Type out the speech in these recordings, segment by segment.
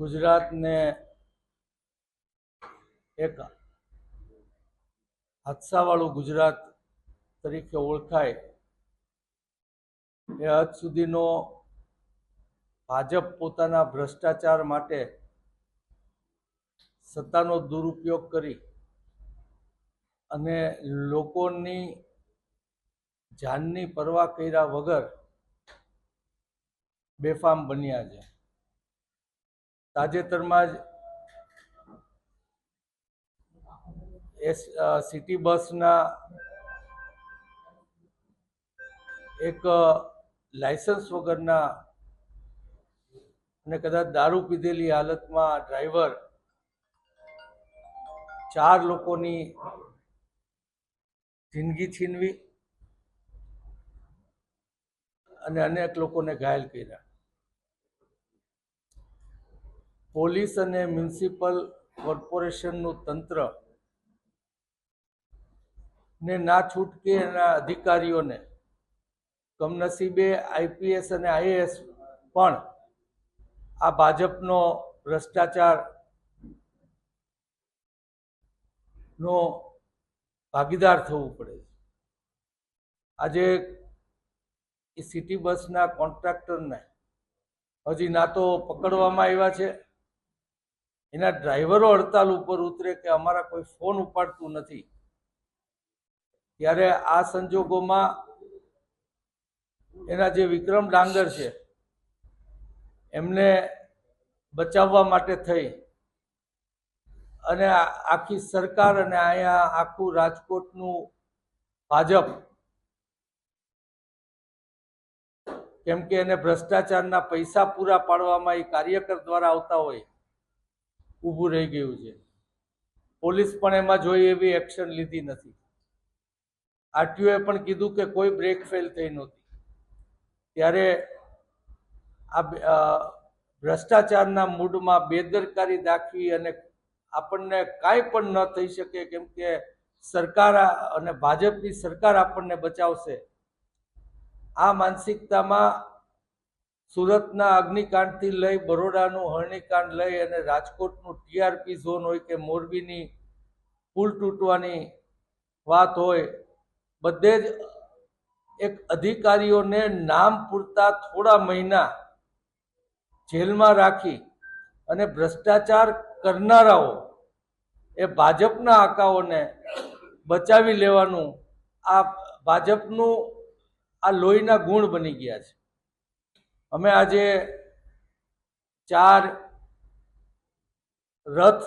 ગુજરાતને એક હાદસાવાળું ગુજરાત તરીકે ઓળખાય એ હદ સુધીનો ભાજપ પોતાના ભ્રષ્ટાચાર માટે સત્તાનો દુરુપયોગ કરી અને લોકોની જાનની પરવા કર્યા વગર બેફામ બન્યા છે। તાજેતરમાં જ સિટી બસના એક લાયસન્સ વગરના અને કદાચ દારૂ પીધેલી હાલતમાં ડ્રાઈવર 4 લોકોની જિંદગી છીનવી અને અનેક લોકોને ઘાયલ કર્યા। પોલીસ અને મ્યુનિસિપલ કોર્પોરેશનનું તંત્ર ને ના છૂટકે એના અધિકારીઓને કમનસીબે આઈપીએસ અને આઈએએસ પણ આ ભાજપનો ભ્રષ્ટાચાર નો ભાગીદાર થવું પડે છે। આજે એ સિટી બસના કોન્ટ્રાક્ટરને હજી ના તો પકડવામાં આવ્યા છે, એના ડ્રાઈવરો હડતાલ ઉપર ઉતરે કે અમારા કોઈ ફોન ઉપાડતું નથી, ત્યારે આ સંજોગોમાં એના જે વિક્રમ ડાંગર છે એમને બચાવવા માટે થઈ અને આખી સરકાર અને અહીંયા આખું રાજકોટનું ભાજપ, કેમ કે એને ભ્રષ્ટાચારના પૈસા પૂરા પાડવામાં એ કાર્યકર દ્વારા આવતા હોય, ઊભું રહી ગયું છે। પોલીસ પણ એમાં જોઈ એવી એક્શન લીધી નથી। આરટીઓએ પણ કીધું કે કોઈ બ્રેક ફેલ થઈ નહોતી। ત્યારે આ ભ્રષ્ટાચારના મૂડમાં બેદરકારી દાખવી અને આપણને કાંઈ પણ ન થઈ શકે કેમ કે સરકાર અને ભાજપની સરકાર આપણને બચાવશે, આ માનસિકતામાં સુરતના અગ્નિકાંડથી લઈ બરોડાનું હરણીકાંડ લઈ અને રાજકોટનું ટીઆરપી ઝોન હોય કે મોરબીની પુલ તૂટવાની વાત હોય, બધે જ એક અધિકારીઓને નામ પૂરતા થોડા મહિના જેલમાં રાખી અને ભ્રષ્ટાચાર કરનારાઓ એ ભાજપના આકાઓને બચાવી લેવાનું આ ભાજપનું આ લોહીના ગુણ બની ગયા છે। અમે આજે 4 રથ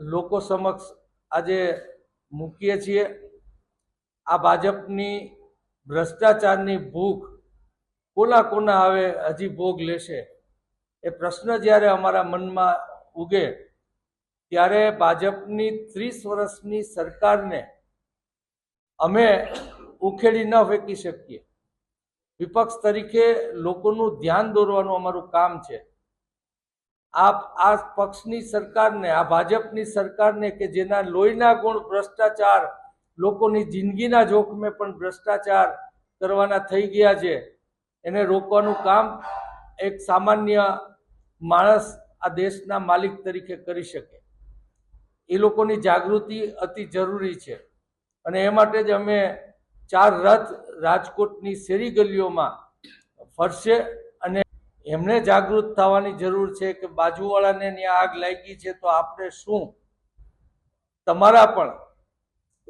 લોકો સમક્ષ આજે મૂકીએ છીએ। આ ભાજપની ભ્રષ્ટાચારની ભૂખ કોના કોના હવે હજી ભોગ લેશે એ પ્રશ્ન જ્યારે અમારા મનમાં ઉગે ત્યારે ભાજપની 30 વર્ષની સરકારને અમે ઉખેડી ન ફેંકી શકીએ। વિપક્ષ તરીકે લોકોનું ધ્યાન દોરવાનું અમારું કામ છે। આ પક્ષની સરકારને, આ ભાજપની સરકારને કે જેના લોહીના ગુણ ભ્રષ્ટાચાર, લોકોની જિંદગીના જોખમે પણ ભ્રષ્ટાચાર કરવાના થઈ ગયા છે, એને રોકવાનું કામ એક સામાન્ય માણસ આ દેશના માલિક તરીકે કરી શકે। એ લોકોની જાગૃતિ અતિ જરૂરી છે અને એ માટે જ અમે 4 રથ રાજકોટની શેરી ગલીઓમાં ફરશે અને એમને જાગૃત થવાની જરૂર છે કે બાજુવાળાને ત્યાં આગ લાગી છે તો આપણે શું, તમારા પણ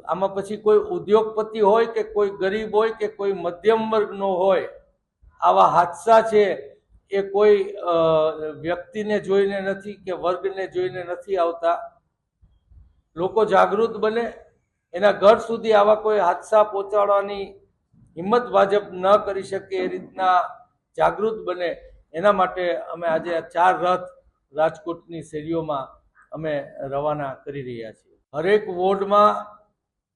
આમાં પછી કોઈ ઉદ્યોગપતિ હોય કે કોઈ ગરીબ હોય કે કોઈ મધ્યમ વર્ગનો હોય, આવા હાદસા છે એ કોઈ વ્યક્તિને જોઈને નથી કે વર્ગને જોઈને નથી આવતા। લોકો જાગૃત બને, એના ઘર સુધી આવા કોઈ હાદસા પહોંચાડવાની હિંમત ભાજપ ન કરી શકે એ રીતના જાગૃત બને, એના માટે અમે આજે 4 રથ રાજકોટની શેરીઓમાં અમે રવાના કરી રહ્યા છીએ। હરેક વોર્ડમાં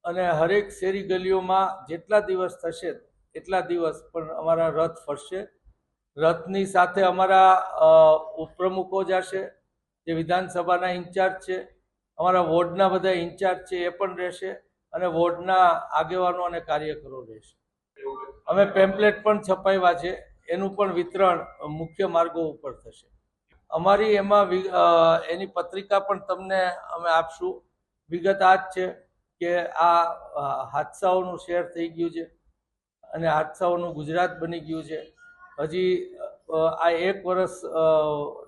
અને હરેક શેરી ગલીઓમાં જેટલા દિવસ થશે એટલા દિવસ પણ અમારા રથ ફરશે। રથની સાથે અમારા ઉપપ્રમુખો જશે, જે વિધાનસભાના ઇન્ચાર્જ છે, અમારા વોર્ડના બધા ઇન્ચાર્જ છે એ પણ રહેશે અને વોર્ડના આગેવાનો અને કાર્યકરો રહેશે। અમે પેમ્પલેટ પણ છપાવ્યા છે, એનું પણ વિતરણ મુખ્ય માર્ગો ઉપર થશે। અમારી એમાં એની પત્રિકા પણ તમને અમે આપશું. વિગત આ જ છે કે આ હાદસાઓનું શહેર થઈ ગયું છે અને હાદસાઓનું ગુજરાત બની ગયું છે. હજી આ 1 વર્ષ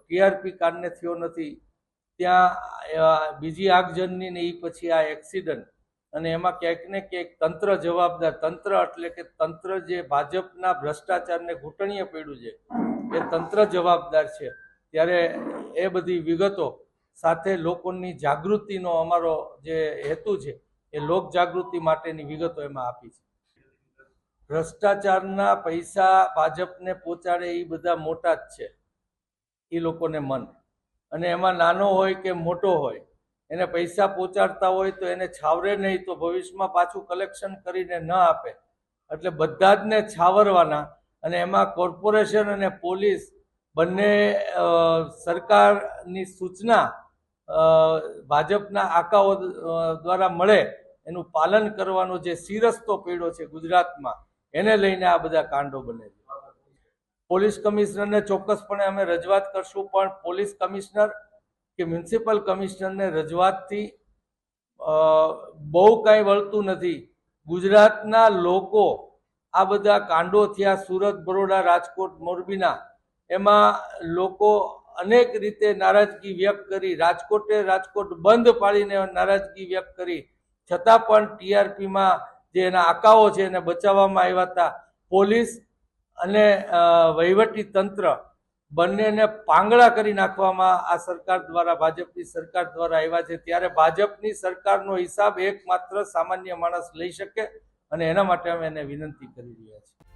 ટીઆરપી કાંડને થયો નથી, ત્યાં બીજી આગજનની ને એ પછી આ એક્સિડન્ટ, અને એમાં ક્યાંક ને ક્યાંક તંત્ર જવાબદાર. તંત્ર એટલે કે તંત્ર જે ભાજપના ભ્રષ્ટાચારને ઘૂંટણીએ પડ્યું છે એ તંત્ર જવાબદાર છે. ત્યારે એ બધી વિગતો સાથે લોકોની જાગૃતિનો અમારો જે હેતુ છે એ લોક જાગૃતિ માટેની વિગતો એમાં આપી છે. ભ્રષ્ટાચારના પૈસા ભાજપને પહોંચાડે એ બધા મોટા જ છે, એ લોકોને મન, અને એમાં નાનો હોય કે મોટો હોય, એને પૈસા પહોંચાડતા હોય તો એને છાવરે નહીં તો ભવિષ્યમાં પાછું કલેક્શન કરીને ન આપે. એટલે બધા જ ને છાવરવાના. અને એમાં કોર્પોરેશન અને પોલીસ બંને સરકારની સૂચના ભાજપના આકાઓ દ્વારા મળે એનું પાલન કરવાનો જે સિરસ્તો પડ્યો છે ગુજરાતમાં, એને લઈને આ બધા કાંડો બને છે. પોલીસ કમિશનરને ચોક્કસપણે અમે રજૂઆત કરશું, પણ પોલીસ કમિશનર કે મ્યુનિસિપલ કમિશનરને રજૂઆતથી બહુ કાંઈ વળતું નથી. ગુજરાતના લોકો આ બધા કાંડો થયા, સુરત, બરોડા, રાજકોટ, મોરબીના, એમાં લોકો અનેક રીતે નારાજગી વ્યક્ત કરી. રાજકોટ બંધ પાડીને નારાજગી વ્યક્ત કરી, છતાં પણ ટીઆરપીમાં જે એના આકાઓ છે એને બચાવવામાં આવ્યા હતા. પોલીસ અને વહીવટી તંત્ર બંનેને પાંગળા કરી નાખવામાં આ સરકાર દ્વારા, ભાજપની સરકાર દ્વારા આવ્યા છે. ત્યારે ભાજપની સરકારનો હિસાબ એકમાત્ર સામાન્ય માણસ લઈ શકે, અને એના માટે અમે એને વિનંતી કરી રહ્યા છીએ.